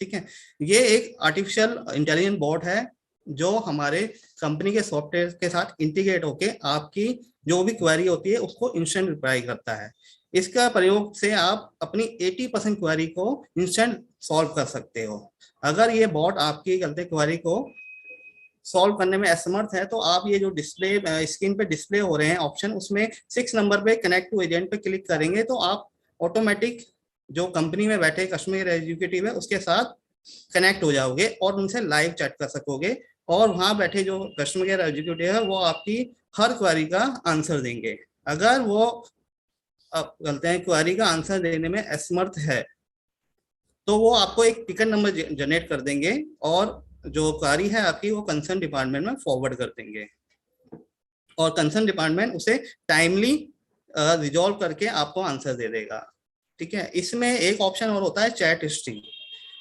ठीक है, ये एक आर्टिफिशियल इंटेलिजेंस बॉट है जो हमारे कंपनी के सॉफ्टवेयर के साथ इंटीग्रेट होके आपकी जो भी क्वेरी होती है उसको इंस्टेंट रिप्लाई करता है। इसका प्रयोग से आप अपनी 80% क्वेरी को इंस्टेंट सॉल्व कर सकते हो। अगर ये बॉट आपकी गलती क्वेरी को सॉल्व करने में असमर्थ है, तो आप ये जो डिस्प्ले स्क्रीन पे डिस्प्ले हो रहे हैं ऑप्शन, उसमें 6 नंबर पे कनेक्ट टू एजेंट पे क्लिक करेंगे तो आप ऑटोमेटिक जो कंपनी में बैठे कस्टमर एग्जीक्यूटिव है उसके साथ कनेक्ट हो जाओगे और उनसे लाइव चैट कर सकोगे, और वहां बैठे जो कस्टमर केयर एग्जीक्यूटिव है वो आपकी हर क्वेरी का आंसर देंगे। अगर वो बोलते हैं क्वेरी का आंसर देने में असमर्थ है, तो वो आपको एक टिकट नंबर जनरेट कर देंगे और जो क्वेरी है आपकी वो कंसर्न डिपार्टमेंट में फॉरवर्ड कर देंगे, और कंसर्न डिपार्टमेंट उसे टाइमली रिजॉल्व करके आपको आंसर दे देगा। ठीक है, इसमें एक ऑप्शन और होता है चैट हिस्ट्री।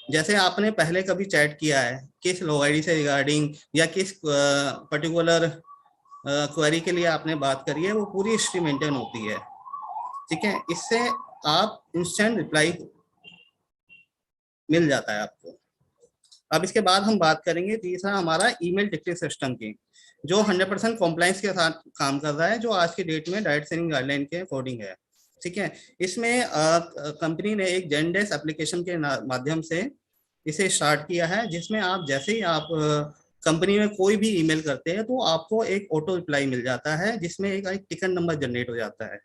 जैसे आपने पहले कभी चैट किया है किस लॉग आईडी से रिगार्डिंग या किस पर्टिकुलर क्वेरी के लिए आपने बात करी है, वो पूरी हिस्ट्री मेंटेन होती है। ठीक है, इससे आप इंस्टेंट रिप्लाई मिल जाता है आपको। अब इसके बाद हम बात करेंगे तीसरा हमारा ईमेल टिकटिंग सिस्टम की, जो 100% कॉम्प्लायंस के साथ काम कर रहा है, जो आज की डेट में डायरेक्ट सेलिंग गाइडलाइन के अकॉर्डिंग है। ठीक है, इसमें कंपनी ने एक जेनडेस्क एप्लीकेशन के माध्यम से इसे स्टार्ट किया है, जिसमें आप जैसे ही आप कंपनी में कोई भी ईमेल करते हैं तो आपको एक ऑटो रिप्लाई मिल जाता है, जिसमें एक टिकट नंबर जनरेट हो जाता है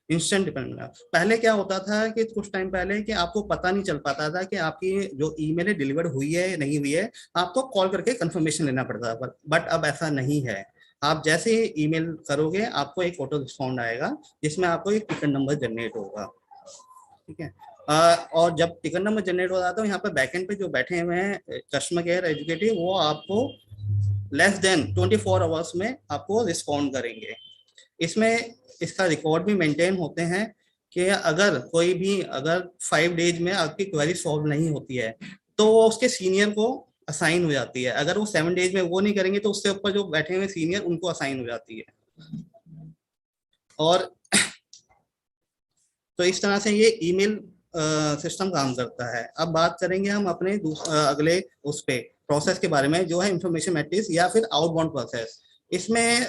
इंस्टेंट डिपेंड। पहले क्या होता था कि कुछ टाइम पहले कि आपको पता नहीं चल पाता था कि आपकी जो ईमेल है डिलीवर हुई है या नहीं हुई है, आपको कॉल करके कंफर्मेशन लेना पड़ता था। बट अब ऐसा नहीं है, आप जैसे ही ईमेल करोगे आपको एक ऑटो रिस्पॉन्ड आएगा जिसमें आपको एक टिकट नंबर जनरेट होगा। ठीक है, और जब टिकट नंबर जनरेट हो जाता है, यहाँ पर बैकएंड पे जो बैठे हुए हैं कस्टमर केयर एग्जीक्यूटिव, वो आपको लेस देन 24 आवर्स में आपको रिस्पॉन्ड करेंगे। इसमें इसका रिकॉर्ड भी मेंटेन होते हैं कि अगर कोई भी अगर 5 डेज में आपकी क्वेरी सॉल्व नहीं होती है तो वो उसके सीनियर को असाइन हो जाती है। अगर वो 7 डेज में वो नहीं करेंगे तो उससे ऊपर जो बैठे हुए सीनियर उनको असाइन हो जाती है। और तो इस तरह से ये ईमेल सिस्टम काम करता है। अब बात करेंगे हम अपने अगले उस पे प्रोसेस के बारे में, जो है इंफॉर्मेशन मैट्रिक्स या फिर आउटबाउंड प्रोसेस। इसमें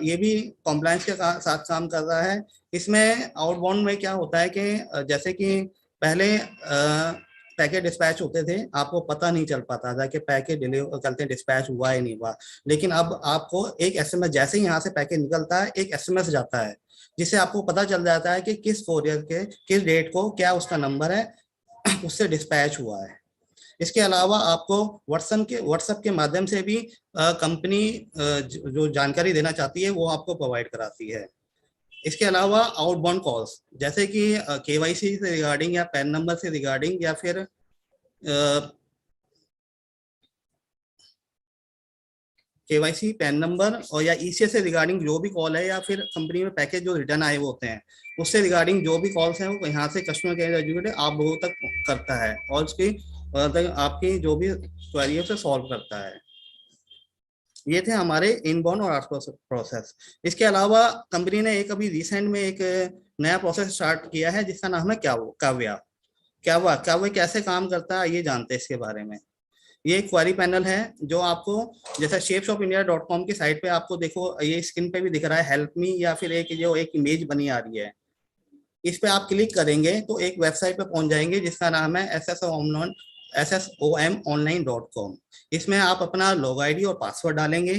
ये भी कॉम्प्लायंस के साथ काम कर रहा है। इसमें आउटबाउंड में क्या होता है कि जैसे कि पहले पैकेट डिस्पैच होते थे, आपको पता नहीं चल पाता था कि पैकेट चलते डिस्पैच हुआ है नहीं हुआ, लेकिन अब आपको एक एसएमएस, जैसे ही यहाँ से पैकेट निकलता है एक एसएमएस जाता है जिससे आपको पता चल जाता है कि किस कोरियर के किस डेट को क्या उसका नंबर है उससे डिस्पैच हुआ है। इसके अलावा आपको व्हाट्सएप के माध्यम से भी कंपनी जो जानकारी देना चाहती है वो आपको प्रोवाइड कराती है। इसके अलावा आउटबाउंड कॉल्स, जैसे कि केवाईसी से रिगार्डिंग या पैन नंबर से रिगार्डिंग या फिर केवाईसी, पैन नंबर और या ईसीएस से रिगार्डिंग जो भी कॉल है, या फिर कंपनी में पैकेज जो रिटर्न आए वो होते हैं उससे रिगार्डिंग जो भी कॉल्स हैं वो यहाँ से कस्टमर केयर एग्जीक्यूटिव आप लोगों तक करता है और उसकी आपकी जो भी क्वेरी है उसे सॉल्व करता है। ये थे हमारे इनबाउंड और आउटबाउंड प्रोसेस। इसके अलावा कंपनी ने एक अभी रिसेंट में एक नया प्रोसेस स्टार्ट किया है जिसका नाम है काव्या। क्या वो कैसे काम करता है, ये जानते हैं इसके बारे में। ये एक क्वेरी पैनल है जो आपको जैसे shapeshopindia.com की साइट पे आपको देखो ये स्क्रीन पे भी दिख रहा है हेल्प मी, या फिर एक इमेज बनी आ रही है। इस पे आप क्लिक करेंगे तो एक वेबसाइट पे पहुंच जाएंगे जिसका नाम है SSOmonline.com। इसमें आप अपना लॉग आईडी और पासवर्ड डालेंगे।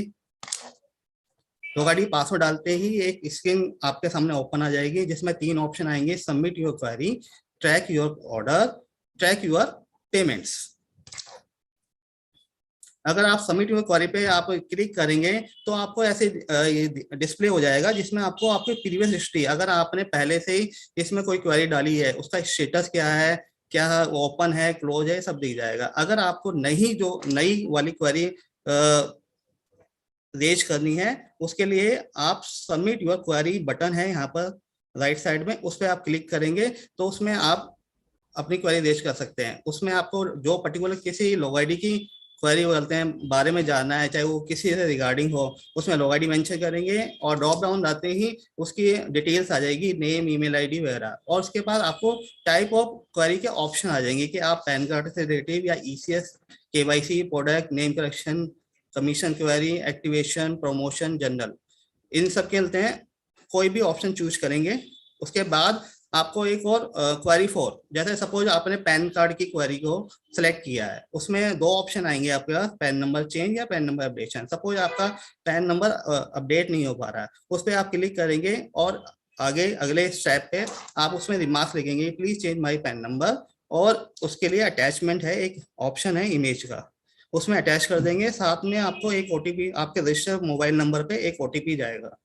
लॉग आईडी पासवर्ड डालते ही एक स्क्रीन आपके सामने ओपन आ जाएगी जिसमें 3 ऑप्शन आएंगे, submit your query, track your order, track your payments. अगर आप सबमिट योर क्वेरी पे आप क्लिक करेंगे तो आपको ऐसे डिस्प्ले हो जाएगा जिसमें आपको आपकी प्रीवियस हिस्ट्री, अगर आपने पहले से ही इसमें कोई क्वेरी डाली है उसका स्टेटस क्या है, क्या ओपन है, क्लोज है, सब दिख जाएगा। अगर आपको नई वाली क्वेरी रेज करनी है उसके लिए आप सबमिट योर क्वेरी बटन है यहाँ पर राइट साइड में, उस पर आप क्लिक करेंगे तो उसमें आप अपनी क्वेरी रेज कर सकते हैं। उसमें आपको जो पर्टिकुलर किसी लॉग आईडी की क्वेरी बोलते हैं बारे में जानना है, चाहे वो किसी से रिगार्डिंग हो, उसमें लॉग आईडी मेंशन करेंगे और ड्रॉप डाउन आते ही उसकी डिटेल्स आ जाएगी, नेम, ईमेल आईडी वगैरह। और उसके बाद आपको टाइप ऑफ क्वेरी के ऑप्शन आ जाएंगे कि आप पैन कार्ड से रिलेटिव या ECS, KYC, product name correction, commission query, activation, promotion, general, इन सब के चलते हैं कोई भी ऑप्शन चूज करेंगे। उसके बाद आपको एक और क्वेरी फॉर, जैसे सपोज आपने पैन कार्ड की क्वेरी को सिलेक्ट किया है, उसमें 2 ऑप्शन आएंगे आपके पास, पैन नंबर चेंज या पैन नंबर अपडेशन। सपोज आपका पैन नंबर अपडेट नहीं हो पा रहा है, उस पर आप क्लिक करेंगे और आगे अगले स्टेप पे आप उसमें रिमार्क्स लिखेंगे, please change my pan number, और उसके लिए अटैचमेंट है, एक ऑप्शन है इमेज का, उसमें अटैच कर देंगे। साथ में आपको एक ओटीपी आपके रजिस्टर्ड मोबाइल नंबर पे एक ओटीपी जाएगा।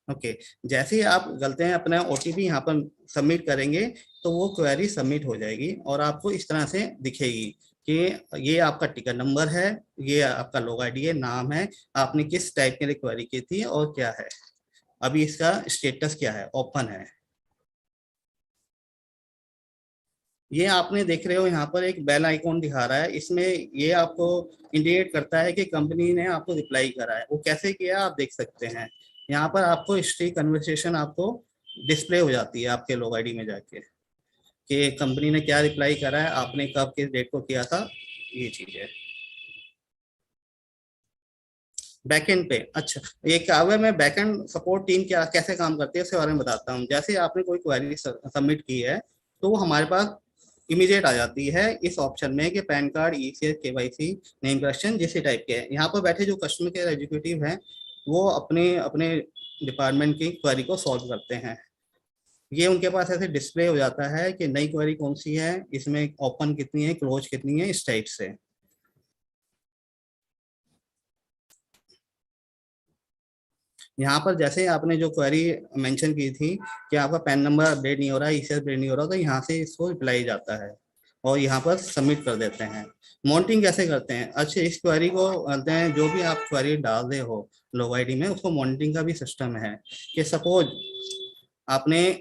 ओके जैसे ही आप गलते हैं अपना ओटीपी यहाँ पर सबमिट करेंगे तो वो क्वेरी सबमिट हो जाएगी और आपको इस तरह से दिखेगी कि ये आपका टिकट नंबर है, ये आपका लॉग आईडी है, नाम है, आपने किस टाइप की क्वेरी की थी और क्या है, अभी इसका स्टेटस क्या है, ओपन है। ये आपने देख रहे हो यहाँ पर एक बेल आइकॉन दिखा रहा है, इसमें ये आपको इंडिकेट करता है कि कंपनी ने आपको रिप्लाई करा है। वो कैसे किया आप देख सकते हैं, यहाँ पर आपको हिस्ट्री कन्वर्सेशन आपको डिस्प्ले हो जाती है आपके लॉग आईडी में जाके कि कंपनी ने क्या रिप्लाई करा है, आपने कब किस डेट को किया था, ये चीज है। बैकएंड पे अच्छा ये क्या हुआ, मैं बैकएंड सपोर्ट टीम क्या कैसे काम करती है उसके बारे में बताता हूँ। जैसे आपने कोई क्वेरी सबमिट की है तो वो हमारे पास इमीडिएट आ जाती है इस ऑप्शन में कि pan card, ECS, KYC, name correction, जैसे टाइप के हैं। यहाँ पर बैठे जो कस्टमर केयर एग्जीक्यूटिव हैं वो अपने अपने डिपार्टमेंट की क्वेरी को सॉल्व करते हैं। ये उनके पास ऐसे डिस्प्ले हो जाता है कि नई क्वेरी कौन सी है, इसमें ओपन कितनी है, क्लोज कितनी है, इस टाइप से। यहाँ पर जैसे आपने जो क्वेरी मेंशन की थी कि आपका पैन नंबर अपडेट नहीं हो रहा है, ईसीएस अपडेट नहीं हो रहा, तो यहाँ से इसको रिप्लाई जाता है और यहाँ पर सबमिट कर देते हैं। मॉनिटरिंग कैसे करते हैं, अच्छा इस क्वेरी को करते हैं, जो भी आप क्वेरी डाल रहे हो लॉग आईडी में उसको मॉनिटरिंग का भी सिस्टम है कि सपोज आपने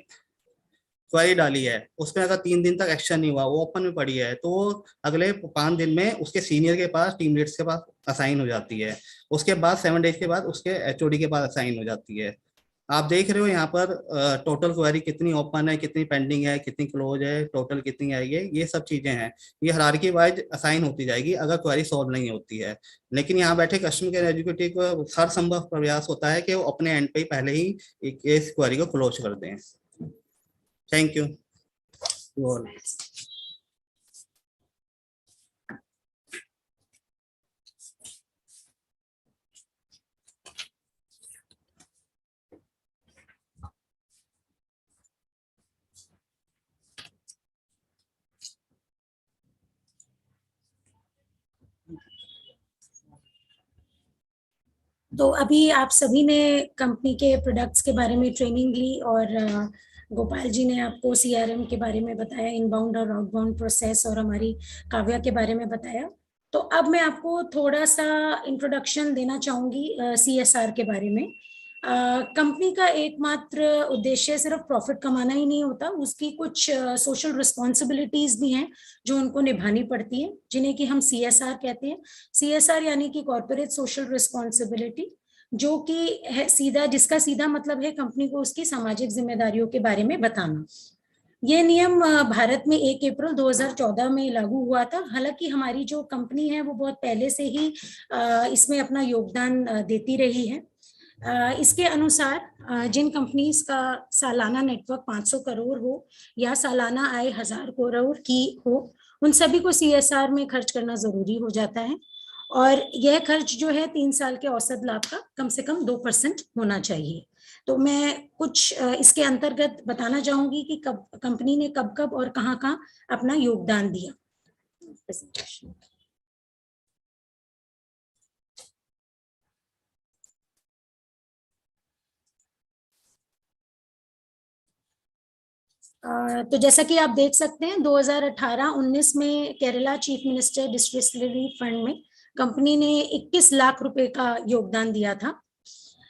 क्वेरी डाली है, उसमें अगर 3 दिन तक एक्शन नहीं हुआ, वो ओपन में पड़ी है, तो वो अगले 5 दिन में उसके सीनियर के पास, टीम लीड्स के पास असाइन हो जाती है। उसके बाद 7 डेज के बाद उसके एचओडी के पास असाइन हो जाती है। आप देख रहे हो यहाँ पर टोटल क्वेरी कितनी ओपन है, कितनी पेंडिंग है, कितनी क्लोज है, टोटल कितनी आई है, ये सब चीजें हैं। ये हायरार्की वाइज असाइन होती जाएगी अगर क्वेरी सॉल्व नहीं होती है। लेकिन यहाँ बैठे कस्टमर केयर एग्जीक्यूटिव को हर संभव प्रयास होता है कि वो अपने एंड पे पहले ही इस क्वेरी को क्लोज कर दें। Thank you to all. तो अभी आप सभी ने कंपनी के प्रोडक्ट्स के बारे में ट्रेनिंग ली और गोपाल जी ने आपको सीआरएम के बारे में बताया, इनबाउंड और आउटबाउंड प्रोसेस, और हमारी काव्या के बारे में बताया। तो अब मैं आपको थोड़ा सा इंट्रोडक्शन देना चाहूंगी सीएसआर के बारे में। कंपनी का एकमात्र उद्देश्य सिर्फ प्रॉफिट कमाना ही नहीं होता, उसकी कुछ सोशल रिस्पॉन्सिबिलिटीज भी हैं जो उनको निभानी पड़ती है, जिन्हें कि हम सीएसआर कहते हैं। सीएसआर यानी कि कॉर्पोरेट सोशल रिस्पॉन्सिबिलिटी। जो कि है सीधा, जिसका सीधा मतलब है कंपनी को उसकी सामाजिक जिम्मेदारियों के बारे में बताना। ये नियम भारत में 1 अप्रैल 2014 में लागू हुआ था। हालांकि हमारी जो कंपनी है वो बहुत पहले से ही इसमें अपना योगदान देती रही है। इसके अनुसार जिन कंपनीज का सालाना नेटवर्क 500 करोड़ हो या सालाना आय 1000 करोड़ की हो, उन सभी को CSR में खर्च करना जरूरी हो जाता है। और यह खर्च जो है 3 साल के औसत लाभ का कम से कम 2% होना चाहिए। तो मैं कुछ इसके अंतर्गत बताना चाहूंगी कि कब कंपनी ने कब कब और कहाँ कहाँ अपना योगदान दिया। तो जैसा कि आप देख सकते हैं 2018-19 में Kerala chief minister distress relief fund में कंपनी ने 21 लाख रुपए का योगदान दिया था।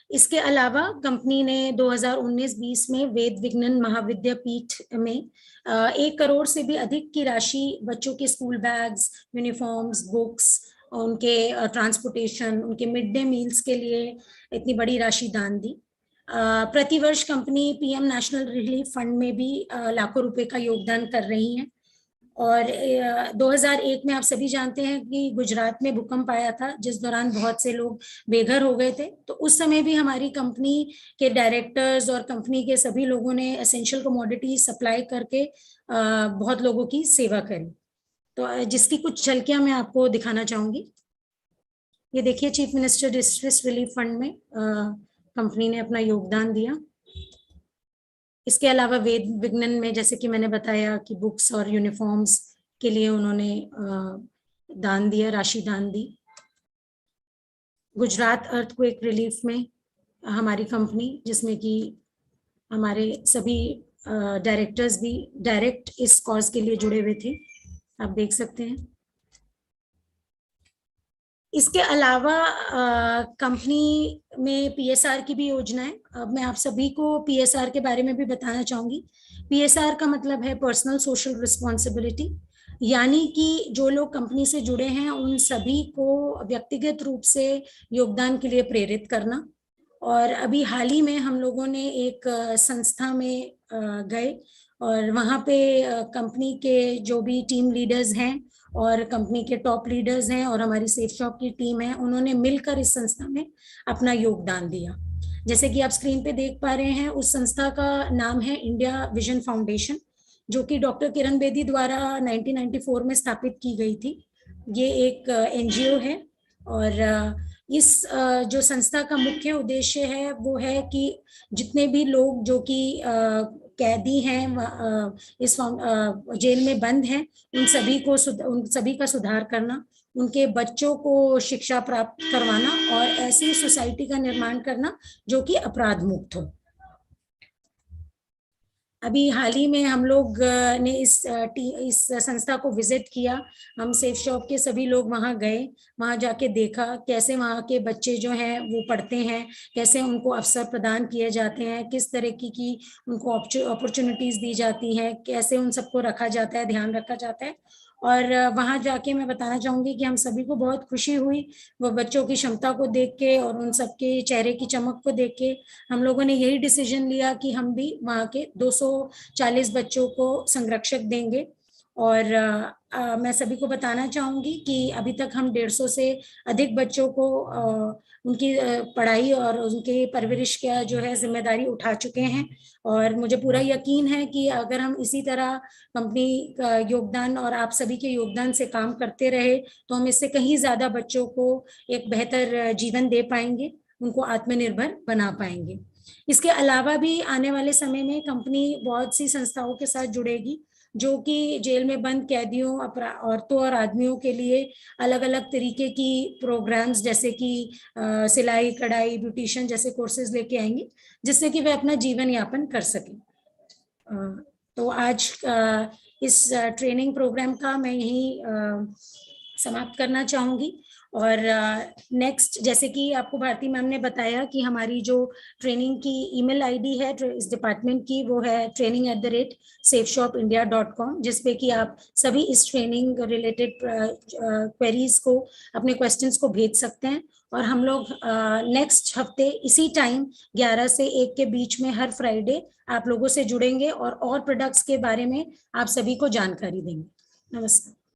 इसके अलावा कंपनी ने 2019-20 में वेद विज्ञान महाविद्यापीठ में 1 करोड़ से भी अधिक की राशि बच्चों के स्कूल बैग्स, यूनिफॉर्म्स, बुक्स, उनके ट्रांसपोर्टेशन, उनके मिड डे मील्स के लिए इतनी बड़ी राशि दान दी। प्रतिवर्ष company PM national relief fund में भी लाखों रुपए का योगदान कर रही है। और 2001 में आप सभी जानते हैं कि गुजरात में भूकंप आया था, जिस दौरान बहुत से लोग बेघर हो गए थे। तो उस समय भी हमारी कंपनी के डायरेक्टर्स और कंपनी के सभी लोगों ने एसेंशियल कमोडिटी सप्लाई करके बहुत लोगों की सेवा करी। तो जिसकी कुछ झलकियां मैं आपको दिखाना चाहूंगी। ये देखिए, chief minister distress relief fund में कंपनी ने अपना योगदान दिया। इसके अलावा वेद विज्ञान में जैसे कि मैंने बताया कि बुक्स और यूनिफॉर्म्स के लिए उन्होंने दान दिया, राशि दान दी। गुजरात अर्थक्वेक रिलीफ में हमारी कंपनी, जिसमें कि हमारे सभी डायरेक्टर्स भी डायरेक्ट इस कॉज के लिए जुड़े हुए थे, आप देख सकते हैं। इसके अलावा कंपनी में PSR की भी योजना है। अब मैं आप सभी को PSR के बारे में भी बताना चाहूंगी। PSR का मतलब है पर्सनल सोशल रिस्पॉन्सिबिलिटी, यानी कि जो लोग कंपनी से जुड़े हैं उन सभी को व्यक्तिगत रूप से योगदान के लिए प्रेरित करना। और अभी हाल ही में हम लोगों ने एक संस्था में गए और वहाँ पे कंपनी के जो भी टीम लीडर्स हैं और कंपनी के टॉप लीडर्स हैं और हमारी सेफ शॉप की टीम है, उन्होंने मिलकर इस संस्था में अपना योगदान दिया। जैसे कि आप स्क्रीन पे देख पा रहे हैं, उस संस्था का नाम है इंडिया विजन फाउंडेशन, जो कि डॉक्टर किरण बेदी द्वारा 1994 में स्थापित की गई थी। ये एक NGO है और इस जो संस्था का मुख्य उद्देश्य है वो है कि जितने भी लोग जो कि कैदी हैं, इस जेल में बंद हैं, उन सभी का सुधार करना, उनके बच्चों को शिक्षा प्राप्त करवाना और ऐसी सोसाइटी का निर्माण करना जो कि अपराध मुक्त हो। अभी हाल ही में हम लोग ने इस संस्था को विजिट किया। हम सेफ शॉप के सभी लोग वहां गए, वहां जाके देखा कैसे वहां के बच्चे जो हैं वो पढ़ते हैं, कैसे उनको अवसर प्रदान किए जाते हैं, किस तरह की उनको अपॉर्चुनिटीज दी जाती हैं, कैसे उन सबको रखा जाता है, ध्यान रखा जाता है। और वहां जाके मैं बताना चाहूंगी कि हम सभी को बहुत खुशी हुई वो बच्चों की क्षमता को देख के और उन सबके चेहरे की चमक को देख के। हम लोगों ने यही डिसीजन लिया कि हम भी वहाँ के 240 बच्चों को संरक्षक देंगे। और मैं सभी को बताना चाहूंगी कि अभी तक हम 150 से अधिक बच्चों को उनकी पढ़ाई और उनके परवरिश का जो है जिम्मेदारी उठा चुके हैं। और मुझे पूरा यकीन है कि अगर हम इसी तरह कंपनी का योगदान और आप सभी के योगदान से काम करते रहे तो हम इससे कहीं ज्यादा बच्चों को एक बेहतर जीवन दे पाएंगे, उनको आत्मनिर्भर बना पाएंगे। इसके अलावा भी आने वाले समय में कंपनी बहुत सी संस्थाओं के साथ जुड़ेगी जो कि जेल में बंद कैदियों, औरतों और आदमियों के लिए अलग अलग तरीके की प्रोग्राम्स जैसे कि सिलाई कढ़ाई, ब्यूटिशियन जैसे कोर्सेज लेके आएंगे, जिससे कि वे अपना जीवन यापन कर सकें। तो आज इस ट्रेनिंग प्रोग्राम का मैं यही समाप्त करना चाहूंगी। और नेक्स्ट, जैसे कि आपको भारती मैम ने बताया कि हमारी जो ट्रेनिंग की ईमेल आईडी है इस डिपार्टमेंट की, वो है training@safeshopindia.com, जिसपे कि आप सभी इस ट्रेनिंग रिलेटेड क्वेरीज को, अपने क्वेश्चंस को भेज सकते हैं और हम लोग नेक्स्ट हफ्ते इसी टाइम 11 से 1 के बीच में हर फ्राइडे आप लोगों से जुड़ेंगे और प्रोडक्ट्स के बारे में आप सभी को जानकारी देंगे। नमस्कार।